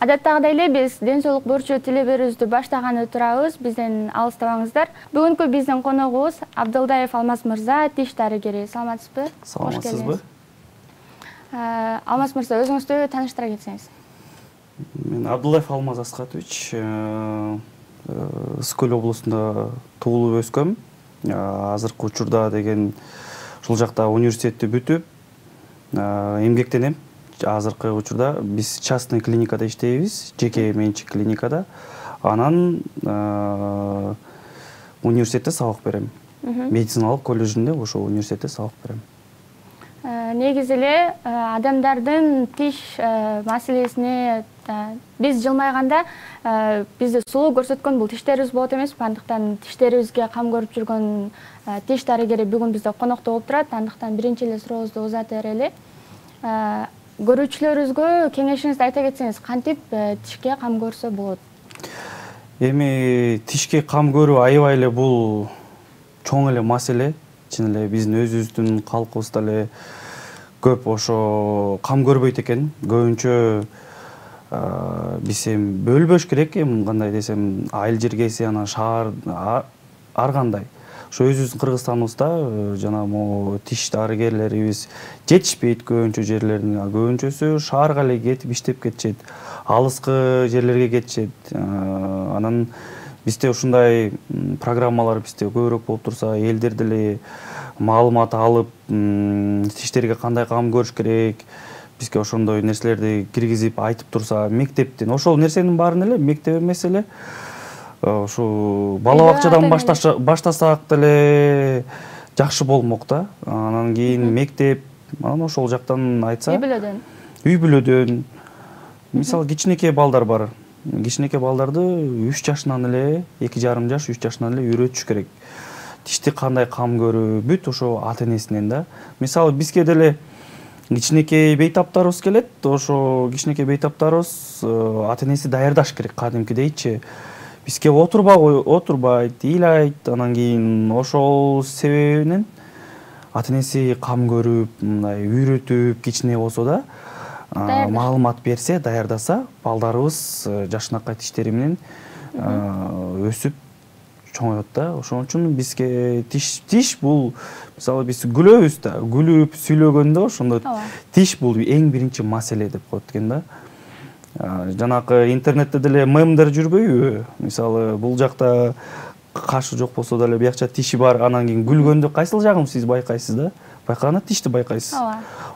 Адаттагыдай эле биз ден соолук бурчу телеберүүбүздү баштаганы турабыз. Бизден алыстабаңыздар. Бүгүнкү биздин коногубуз Абдылдаев Алмаз мырза, тиш дарыгери. Саламатсызбы? Саламатсызбы? Алмаз мырза, өзүңүздү тааныштыра кетсеңиз. Мен Абдылдаев Алмаз Аскатович, Ысык-Көл облусунда туулуп өскөм. Азыркы учурда деген ушул жакта университетти бүтүп, эмгектенем. Азыркы учурда биз частный клиникада иштейбиз, жеке менчик клиникада. Анан университетте сабак берем. Медициналык колледжинде ошол университетте сабак берем. Негизи эле адамдардын тиш маселесине биз жылмайганда бизди сулуу көрсөткөн бул тиштерибиз болот эмеспи? Андыктан тиштерибизге кам көрүп жүргөн тиш дарыгери бүгүн бизде конокто болуп турат. Андыктан биринчи эле сурообузду узата берели. Көрүүчүлөрүбүзгө кеңешиңизди айта кетсеңиз, кантип тишке кам көрсө болот? Эми тишке кам көрүү аябай эле бул чоң эле маселе. Чын эле биздин өзүбүздүн калкыбызда эле көп ошо кам көрбөйт экен. Көбүнчө биз эми бөлбөш керек, эми кандай десем, айыл жергеси анан шаар ар кандай. Ошо өзүбүздүн Кыргызстаныбызда жана могу тиш дарыгерлерибиз жетишпейт көбүнчө жерлердин. Көбүнчөсү шаарга эле кетип иштеп кетишет, алыскы жерлерге кетишет. Анан бизде ушундай программалар бизде көбүрөөк болуп турса, элдер деле маалымат алып, тиштерге кандай кам көрүш керек, бизге ошондой нерселерди киргизип айтып турса, мектептен, ошол нерсенин баарын эле мектеп эмес эле ушу бала бакчадан баштасак деле жакшы болмок да. Анан кийин мектеп, анан ошол жактан айтса, үй бүлөдөн. Мисалы кичинекей балдар бар. Кичинекей балдарды 3 жашынан эле, 2,5 жаш, 3 жашынан эле үйрөтүш керек. Тишти кандай кам көрүү, бүт ошо ата-энесинен да. Мисалы бизге деле кичинекей бейтаптарыбыз келет, ошо кичинекей бейтаптарыбыз ата-энеси даярдаш керек кадимкидейчи. Бизге отурбайт, ыйлайт, анан кийин ошол себебинен ата-энеси кам көрүп, мындай үйрөтүп, кичине болсо да маалымат берсе, даярдаса, балдарыбыз жашынакай тиштери менен өсүп чоңоет да. Ошон үчүн бизге тиш бул, мисалы биз күлөбүз да, күлүп сүйлөгөндө ошондо тиш бул эң биринчи маселе деп коет экен да. Жанакы интернетте деле мемдер жүрбөйбү? Мисалы бул жакта кашы жок болсо деле биякча тиши бар, анан кийин күлгөндө кайсыл жагын сиз байкайсыз да? Байкаганда тишти байкайсыз.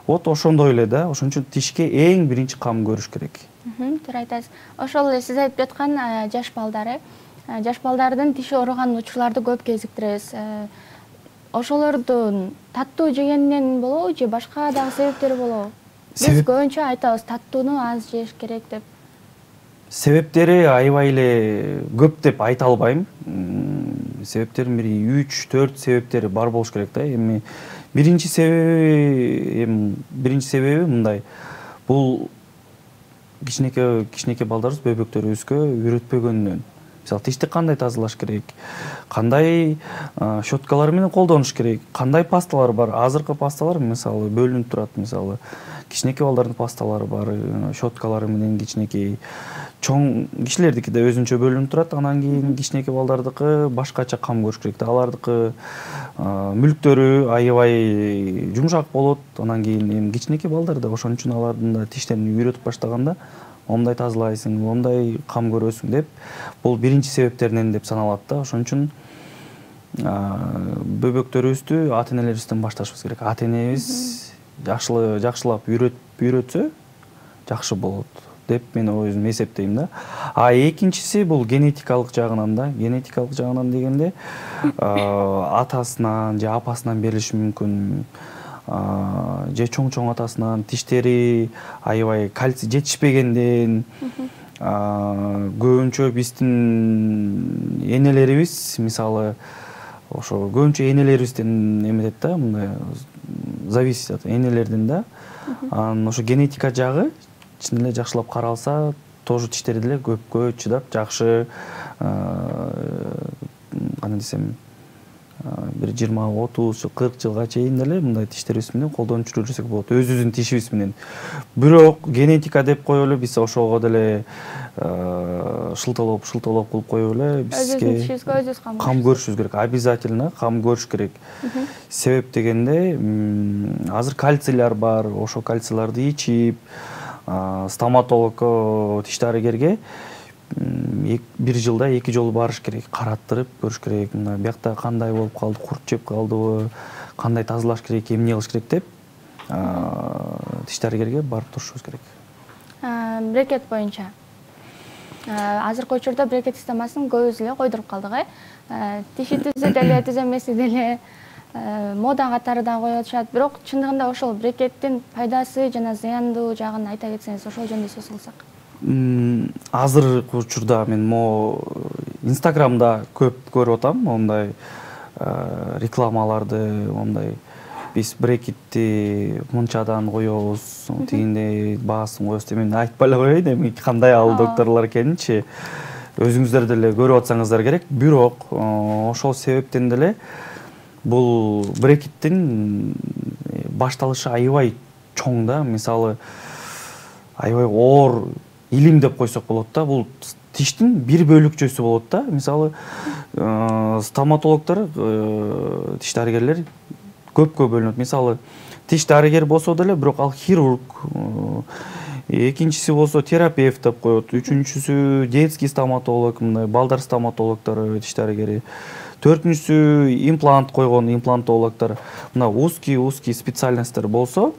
Вот ошондой эле да. Ошон үчүн тишке эң биринчи кам көрүш керек. Туура айтасыз. Ошол эле сиз айтып жаткан жаш балдар, жаш балдардын тиши ооруган учурларды көп кезиктиребиз. Ошолордун таттуу жегенинен болобу же башка дагы себептери болобу? Биз көбүнчө айтабыз, таттууну аз жеш керек деп. Себептери аябай эле көп деп айта албайм. Себептердин бири 3-4 себептери бар болуш керек да. Эми биринчи себеби мындай. Бул кичинекей балдарыбыз, бөбөктөрүбүзгө үйрөтпөгөндөн. Мисалы тишти кандай тазалаш керек, кандай щеткалар менен колдонуш керек, кандай пасталар бар. Азыркы пасталар мисалы бөлүнүп турат. Мисалы кичинекей балдардын пасталары бар, щеткалары менен кичинекей. Чоң кишилердики да өзүнчө бөлүнүп турат. Анан кийин кичинекей балдардыкы башкача кам көрүш керек да. Алардыкы мүлктөрү аябай жумшак болот. Анан кийин эми кичинекей балдар да, ошон үчүн алардын да тиштерин үйрөтүп баштаганда ондай тазалайсың, ондай кам көрөсүң деп, бул биринчи себептеринен деп саналат да. Ошон үчүн бөбөктөрүбүздү ата-энелерибизден башташыбыз керек. Ата-энебиз жакшылап үйрөтсө жакшы болот деп мен өзүм эсептейм да. Экинчиси бул генетикалык жагынан да. Генетикалык жагынан дегенде атасынан же апасынан берилиши мүмкүн. Же чоң атасынан тиштери аябай кальций жетишпегенден, көбүнчө биздин энелерибиз, мисалы ошо көбүнчө энелерибизден эметет да, мындай зависит от энелерден да. Анан ошо генетика жагы чын эле жакшылап каралса, тоже тиштери деле көпкө чыдап, жакшы кандай десем, бир 20-30 жыл 40 жылга чейин деле мындай тиштерибиз менен колдонуп жүрсөк болот, өзүбүздүн тишибиз менен. Бирок генетика деп коюп эле биз ошого деле шылталоп кылып коюп эле бизге өзүбүз кам көрүшүбүз керек, обязательно кам көрүш керек. Себеп дегенде азыр кальцийлер бар, ошо кальцийларды ичип стоматологко, тиш дарыгерге бир жылда 2 жолу барыш керек, караттырып көрүш керек. Мына биякта кандай болуп калды, курт жеп калдыбы, кандай тазалаш керек, эмне кылыш керек деп тиш дарыгерге барып турушубуз керек. Брекет боюнча азыркы учурда брекет системасын көбүбүз эле койдуруп калдык, тиши түзү деле, түз эмеси деле мода катары да коюп атышат. Бирок чындыгында ошол брекеттин пайдасы жана зыяндуу жагын айта кетсеңиз, ошол жөнүндө сөз кылсак. Азыркы учурда мен могу Инстаграмда көп көрүп атам, мондай рекламаларды, мондай биз брекетти мынчадан коебуз, тигиндей баасын коебуз деп мен айтпай эле коеюн, эми кандай ал докторлор экенинчи өзүңүздөр деле көрүп атсаңыздар керек. Бирок ошол себептен деле бул брекеттин башталышы аябай чоң да. Мисалы аябай оор илим деп койсок болот да. Бул тиштин бир бөлүкчөсү болот да. Мисалы стоматологдор, тиш дарыгерлер көпкө бөлүнөт. Мисалы тиш дарыгер болсо деле, бирок ал хирург, экинчиси болсо терапевт деп коет, үчүнчүсү детский стоматолог, мындай балдар стоматологдору, тиш дарыгери, төртүнчүсү имплант койгон имплантологдор. Мына узкий специальностьтер болсо,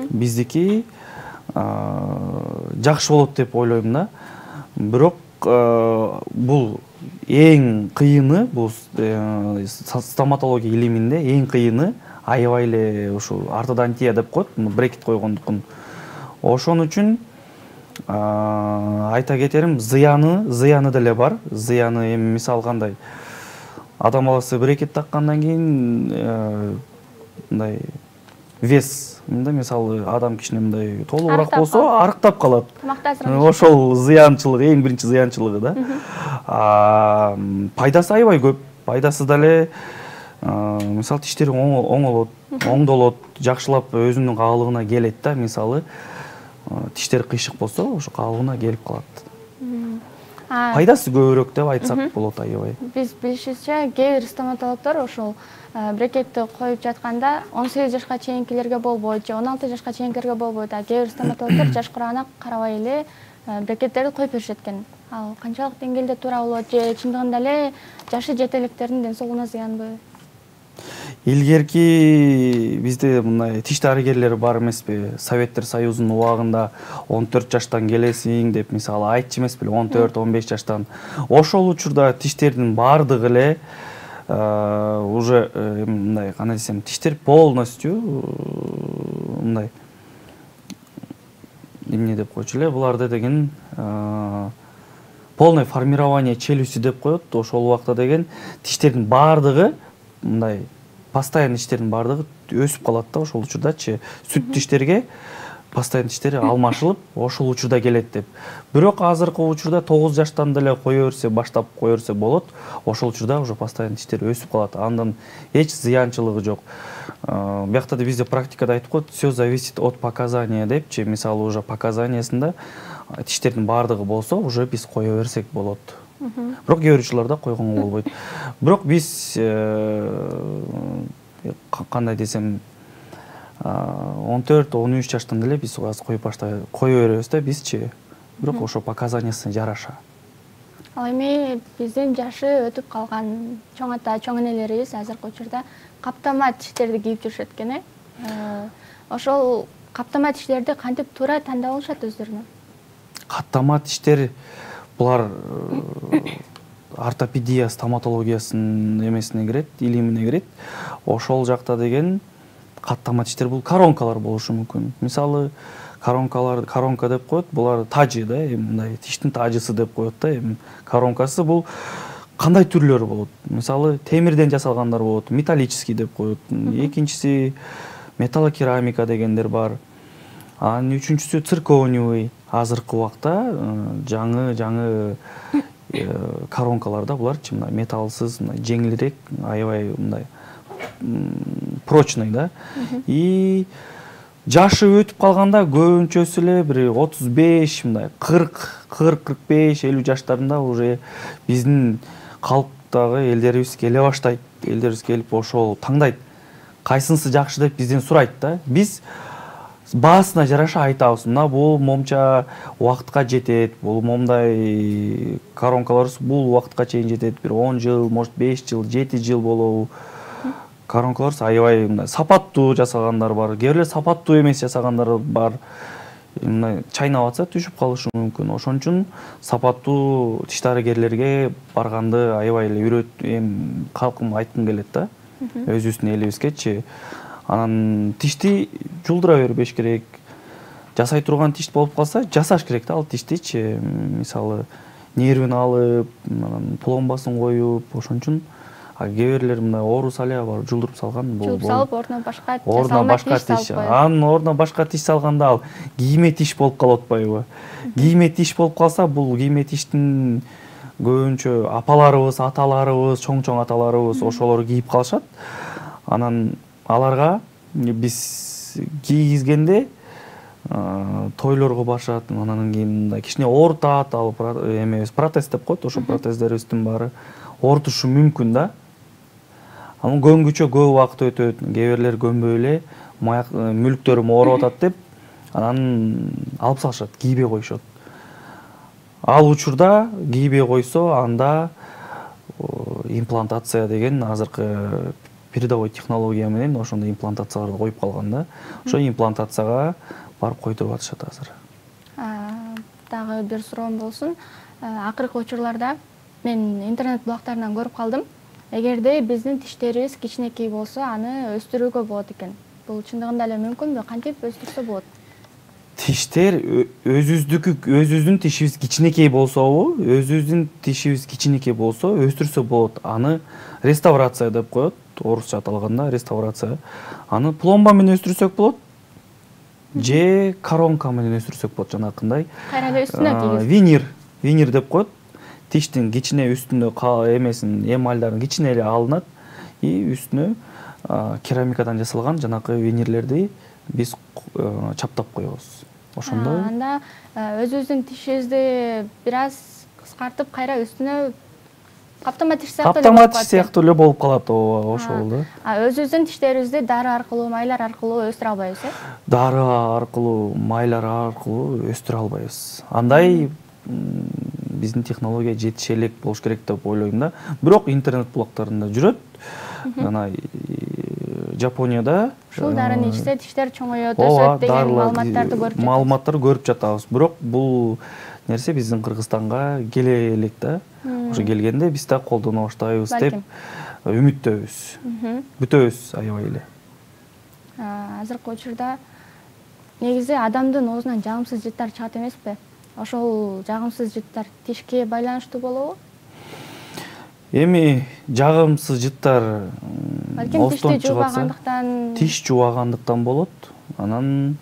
биздики жакшы болот деп ойлойм да. Бирок бул эң кыйыны, бул стоматология илиминде эң кыйыны аябай эле ушу ортодонтия деп коет, брекет койгондукун. Ошон үчүн айта кетерим, зыяны деле бар. Зыяны эми мисал кандай? Адам баласы брекет таккандан кийин мындай вес, мисалы адам кишине мындай толугураак болсо арыктап калат. Ошол зыянчылыгы, эң биринчи зыянчылыгы да. Пайдасы аябай көп. Пайдасы деле мисалы тиштери оңолот, оңдолот, жакшылап өзүнүн каалыгына келет да. Мисалы тиштери кыйшык болсо, ошо каалыгына келип калат. Пайдасы көбүрөөк деп айтсак болот аябай. Биз билишибизче, кээ бир стоматологдор ошол брекетти коюп жатканда 18 жашка чейинкилерге болбойт же 16 жашка чейинкилерге болбойт. Кээ бир стоматологдор жаш курагына карабай эле брекеттерди коюп беришет экен. Ал канчалык деңгээлде туура болот же чындыгында эле жашы жете электердин ден соолугуна зыянбы? Илгерки бизде мындай тиш дарыгерлери бар эмеспи? Советтер Союзунун убагында 14 жаштан келесиң деп мисалы айтчу эмес беле, 14-15 жаштан. Ошол учурда тиштердин бардыгы эле уже мындай кандай десем, тиштер полностью мындай эмне деп койчу эле, буларды деген полное формирование челюсти деп коет. Ошол убакта деген тиштердин бардыгы мындай постоянно тиштердин бардыгы өсүп калат да. Ошол учурдачы сүт тиштерге постоянно тиштери алмашылып, ошол учурда келет деп. Бирок азыркы учурда 9 жаштан деле кое берсе, баштап кое берсе болот. Ошол учурда уже постоянно тиштер өсүп калат. Андан эч зыянчылыгы жок. Биякта да бизде практикада айтып коет, все зависит от показания депчи. Мисалы уже показаниясында тиштердин бардыгы болсо, уже биз кое берсек болот. Бирок кээ бир учурларда койгонго болбойт. Бирок биз кандай десем 14-13 жаштан деле биз кое беребиз да бизчи. Бирок ошо показаниясына жараша. Ал эми биздин жашы өтүп калган чоң ата, чоң энелерибиз азыркы учурда каптама тиштерди кийип жүрүшөт экен. Ошол каптама тиштерди кантип туура тандап алышат өздөрүнө? Каптама тиштер булар ортопедия, стоматологиясынын эмесине кирет, илимине кирет. Ошол жакта деген каттама тиштер бул коронкалар болушу мүмкүн. Мисалы коронка деп коет, булар тажы да, мындай тиштин тажысы деп коет да. Коронкасы бул кандай түрлөрү болот? Мисалы темирден жасалгандар болот, металлический деп коет. Экинчиси металлокерамика дегендер бар. Анын үчүнчүсү циркониевый. Азыркы убакта жаңы коронкаларда буларчы мындай металлсыз, мындай жеңилирээк, аябай мындай прочный да. И жашы өтүп калганда көбүнчөсү эле бир 35, мындай 40-45, 50 жаштарында уже биздин калктагы элдерибиз келе баштайт. Элдерибиз келип ошол таңдайт. Кайсынысы жакшы деп бизден сурайт да. Биз баасына жараша айтабыз. Мына бул момча убакытка жетет, бул момдай коронкаларыбыз бул убакытка чейин жетет. Бир 10 жыл, может 5 жыл, 7 жыл болобу. Коронкаларыбыз аябай мындай сапаттуу жасагандар бар. Кээ бирлер сапаттуу эмес жасагандар бар. Мындай чайнап атса түшүп калышы мүмкүн. Ошон үчүн сапаттуу тиш дарыгерлерге барганды аябай эле калкым айткым келет да. Өзүбүздүн элибизгечи. Анан тишти жулдура бербеш керек. Жасай турган тиш болуп калса, жасаш керек да ал тиштичи. Мисалы, нервин алып, анан пломбасын коюп, ошон үчүн кээ бирлер мындай оору саля бар, жулдуруп салган. Жулуп салып, ордуна башка тиш. Анын ордуна башка тиш салганда ал кийме тиш болуп калып атпайбы? Кийме тиш болуп калса, бул кийме тиштин көбүнчө апаларыбыз, аталарыбыз, чоң аталарыбыз ошолор кийип калышат. Анан аларга биз кийгизгенде тойлорго барышат, анан кийин мындай кичине оорутат, ал протез деп коет, ошо протездерибиздин баары оорутушу мүмкүн да. Анан көнгүчө көп убакыт өтөт, кээ бирлер көнбөй эле мүлктөрүм ооруп атат деп, анан алып салышат, кийбей коюшат. Ал учурда кийбей койсо, анда имплантация деген азыркы передовой технология менен ошондой имплантацияларды коюп калган да. Ошо имплантацияга барып койдуруп атышат азыр. Дагы бир суроом болсун. Акыркы учурларда мен интернет блогтарынан көрүп калдым. Эгерде биздин тиштерибиз кичинекей болсо, аны өстүрүүгө болот экен. Бул чындыгында эле мүмкүнбү? Кантип өстүрсө болот? Тиштер өзүбүздүн тишибиз кичинекей болсобу, өзүбүздүн тишибиз кичинекей болсо өстүрсө болот. Аны реставрация деп коет, орусча аталганда реставрация. Аны пломба менен өстүрсөк болот. Же коронка менен өстүрсөк болот, жанакындай. Кайра эле үстүнө кийгиз. Винир деп коет. Тиштин кичине үстүндө эмесин, эмальдарын кичине эле алынат и үстүнө керамикадан жасалган жанакы винирлерди биз чаптап коебуз. Ошондо анда өзүбүздүн тишибизди бир аз кыскартып, кайра үстүнө каптама тиш сыяктуу эле болуп калат, ооба, ошол да. Өзүбүздүн тиштерибизди дары аркылуу, майлар аркылуу өстүрө албайбыз, э? Дары аркылуу, майлар аркылуу өстүрө албайбыз. Андай биздин технология жетише элек болуш керек деп ойлойм да. Бирок интернет блогтарында жүрөт. Жана Жапонияда ушул дарыны ичсе тиштер чоңоёт, өсөт деген маалыматтарды көрүп жатабыз. Маалыматтарды көрүп жатабыз. Бирок бул нерсе биздин Кыргызстанга келе элек да. Ошо келгенде биз да колдоно баштайбыз деп үмүттөбүз. Бүтөбүз аябай эле. Азыркы учурда негизи адамдын оозунан жагымсыз жыттар чыгат эмеспи? Ошол жагымсыз жыттар тишке байланыштуу болобу? Эми жагымсыз жыттар тишти жуубагандыктан, тиш жуубагандыктан болот. Анан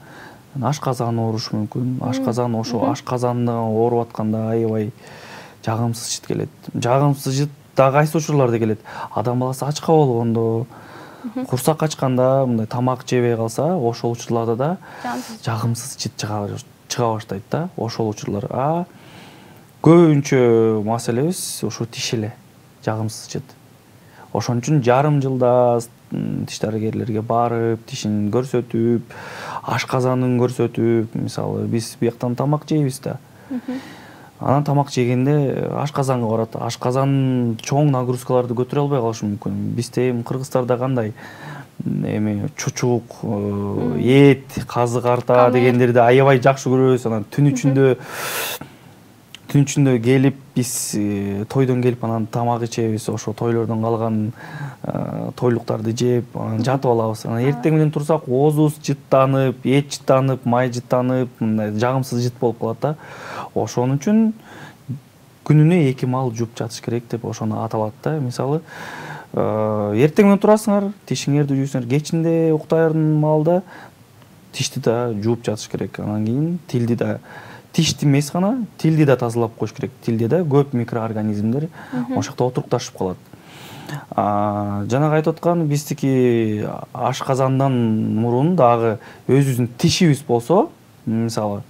ашказан оорушу мүмкүн. Ашказан ошо ашказандан ооруп атканда аябай жагымсыз жыт келет. Жагымсыз жыт да кайсы учурларда келет? Адам баласы ачка болгондо, курсак ачканда, мындай тамак жебей калса, ошол учурларда да жагымсыз жыт чыга баштайт да. Ошол учурлар. Көбүнчө маселебиз ошо тиш эле, жагымсыз жыт. Ошон үчүн жарым жылда тиш дарыгерлерге барып, тишин көрсөтүп, ашказанын көрсөтүп, мисалы биз бияктан тамак жейбиз да. Анан тамак жегенде ашказанга барат. Ашказан чоң нагрузкаларды көтөрө албай калышы мүмкүн. Бизде эми Кыргыздарда кандай чучук, эт, казы карта дегендерди аябай жакшы көрөбүз. Анан түн ичинде келип биз тойдон келип анан тамак ичебиз, ошо тойлордон калган тойлуктарды жеп, анан жатып алабыз. Анан эртең менен турсак оозубуз жыттанып, эт жыттанып, май жыттанып, мындай жагымсыз жыт болуп калат да. Ошон үчүн күнүнө 2 маал жууп жатыш керек деп ошону аталат да. Мисалы, эртең менен турасыңар, тишиңерди жуйсуңар, кечинде уктайын маалда тишти да жууп жатыш керек. Анан кийин тишти эмес гана тилди да тазалап коюш керек. Тилде да көп микроорганизмдер ошакта отурукташып калат. Жанагы айтып аткан биздики ашказандан мурун дагы өзүбүздүн тишибиз болсо, мисалы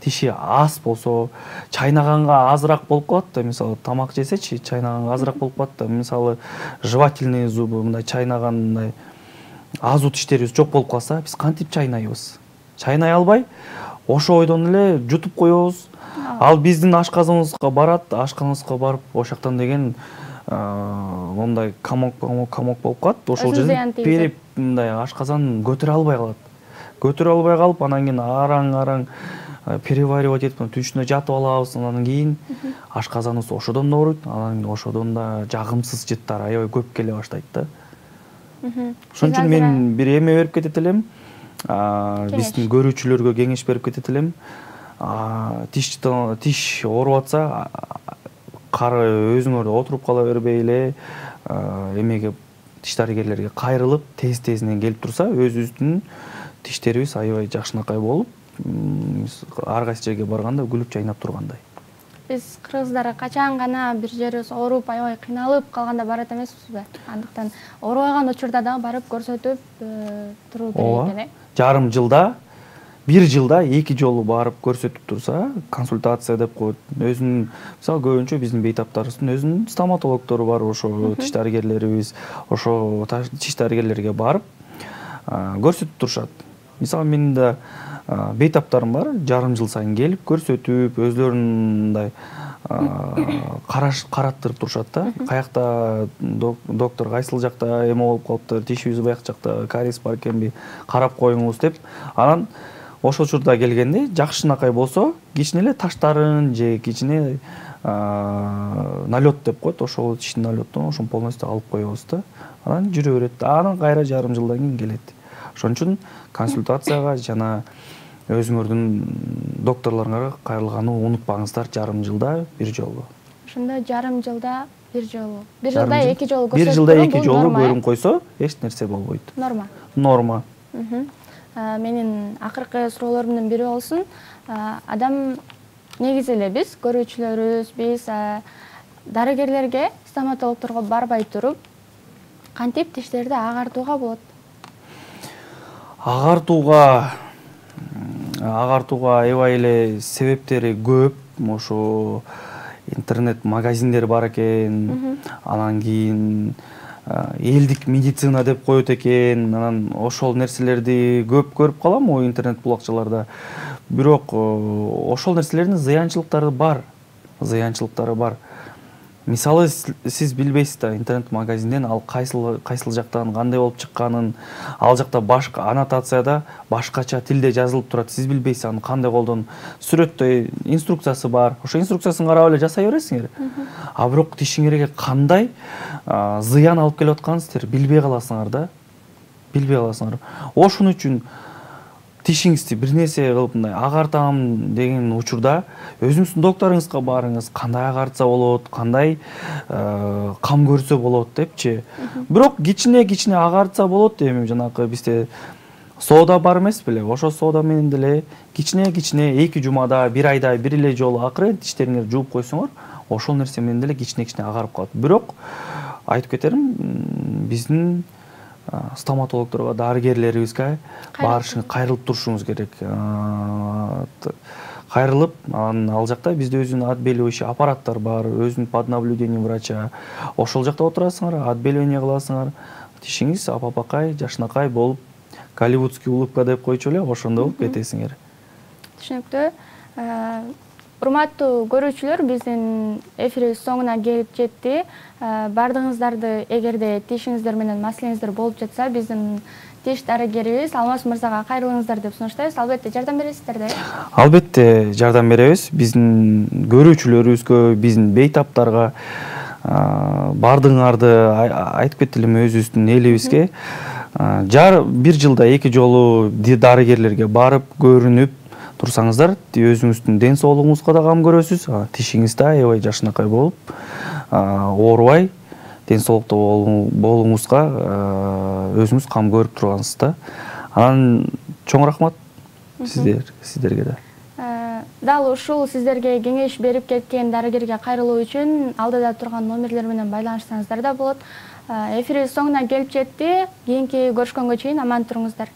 тиши аз болсо, чайнаганга азыраак болуп калат да, мисалы тамак жесечи, чайнаганга азыраак болуп калат да. Мисалы жевательные зубы, мындай чайнаган мындай азу тиштерибиз жок болуп калса, биз кантип чайнайбыз? Чайнай албай, ошо ойдон эле жутуп коебуз. Ал биздин ашказаныбызга барат, ашканыбызга барып, ошоктон деген мондай комок болуп калат. Ошол жерден перип мындай ашказан көтөрө албай калат. Көтөрө албай калып, анан кийин араң переваривать этип түшүнө жатып алабыз. Анан кийин ашказаныбыз ошодон да ооруйт, анан ошодон да жагымсыз жыттар аябай көп келе баштайт да. Ошон үчүн мен бир эме берип кетет элем. Биздин көрүүчүлөргө кеңеш берип кетет элем. Тиш ооруп атса, кары өзүңөрдө отуруп кала бербей эле эмеге тиш дарыгерлерге кайрылып, тез-тезинен келип турса, өзүбүздүн тиштерибиз аябай жакшынакай болуп, ар кайсы жерге барганда күлүп жайнап тургандай. Биз кыргыздар качан гана бир жерибиз ооруп, аябай кыйналып калганда барат эмеспизби? Андыктан оорубаган учурда дагы барып көрсөтүп туруу керек экен, Жарым жылда, бир жылда 2 жолу барып көрсөтүп турса, консультация деп коет. Өзүнүн, мисалы көбүнчө биздин бейтаптарыбыздын өзүнүн стоматологдору бар, ошо тиш дарыгерлерибиз, ошо тиш дарыгерлерге барып көрсөтүп турушат. Мисалы менин да бейтаптарым бар, жарым жыл сайын келип көрсөтүп, өзлөрүнүн мындай караттырып турушат да. Каякта доктор кайсыл жакта эме болуп калыптыр, тишибиз бияк жакта кариес бар экенби, карап коюңуз деп. Анан ошол учурда келгенде жакшынакай болсо, кичине эле таштарын же кичине налет деп коет, ошол тиштин налеттон ошону полностью алып коебуз да. Анан жүрө берет. Анан кайра жарым жылдан кийин келет. Ошон үчүн консультацияга жана өзүңөрдүн докторлоруңарга кайрылганы унутпаңыздар, жарым жылда бир жолу. Ошондо жарым жылда бир жолу. Бир жылда 2 жолу көрсөтүп. Бир жылда 2 жолу көрүн койсо, эч нерсе болбойт. Норма. Менин акыркы суроолорумдун бири болсун. Адам негизи эле биз көрүүчүлөрүбүз, биз дарыгерлерге, стоматологдорго барбай туруп, кантип тиштерди агартууга болот? Агартууга аябай эле себептери көп. Ошо интернет магазиндер бар экен. Анан кийин элдик медицина деп коет экен. Анан ошол нерселерди көп көрүп калам о интернет булакчаларда. Бирок ошол нерселердин зыянчылыктары бар. Мисалы сиз билбейсиз да, интернет магазинден ал кайсыл жактан кандай болуп чыкканын, ал жакта башка аннотацияда башкача тилде жазылып турат. Сиз билбейсиз аны кандай колдон. Сүрөттө инструкциясы бар. Ошо инструкциясын карап эле жасай бересиңер. А бирок тишиңерге кандай зыян алып келип атканын силер билбей каласыңар да. Ошон үчүн тишиңизди бир нерсе кылып мындай агартам деген учурда өзүңүздүн докторуңузга барыңыз, кандай агартса болот, кандай кам көрсө болот депчи. Бирок кичине агартса болот, эми жанакы бизде сода бар эмес беле? Ошо сода менен деле кичине 2 жумада, 1 айда бир эле жолу акырын тиштериңерди жууп койсоңор, ошол нерсе менен деле кичине агарып калат. Бирок айтып кетерим, биздин стоматологдорго, дарыгерлерибизге барышыңыз, кайрылып турушуңуз керек. Кайрылып, ал жакта бизде өзүнүн отбеливающий аппараттар бар, өзүнүн под наблюдением врача. Ошол жакта отурасыңар, отбеливание кыласыңар. Тишиңиз апапакай, жакшынакай болуп, голливудский улыбка деп койчу эле, ошондой болуп кетесиңер. Түшүнүктүү. Урматтуу көрүүчүлөр, биздин эфирибиз соңуна келип жетти. Бардыгыңыздарды эгерде тишиңиздер менен маселеңиздер болуп жатса, биздин тиш дарыгерибиз Алмаз мырзага кайрылыңыздар деп сунуштайбыз. Албетте жардам бересиздер да? Албетте жардам беребиз. Биздин көрүүчүлөрүбүзгө, биздин бейтаптарга, бардыгыңарды айтып кеттилем өзүбүздүн элибизге. Бир жылда 2 жолу дарыгерлерге барып көрүнүп турсаңыздар, өзүңүздүн ден соолугуңузга да кам көрөсүз, тишиңиз да аябай жакшынакай болуп, оорубай, ден соолукта болуңузга өзүңүз кам көрүп тургансыз да. Анан чоң рахмат сиздерге да. дал ушул сиздерге кеңеш берип кеткен дарыгерге кайрылуу үчүн алдыда турган номерлер менен байланышсаңыздар да болот. Эфирибиз соңуна келип жетти. Кийинки көрүшкөнгө чейин аман туруңуздар.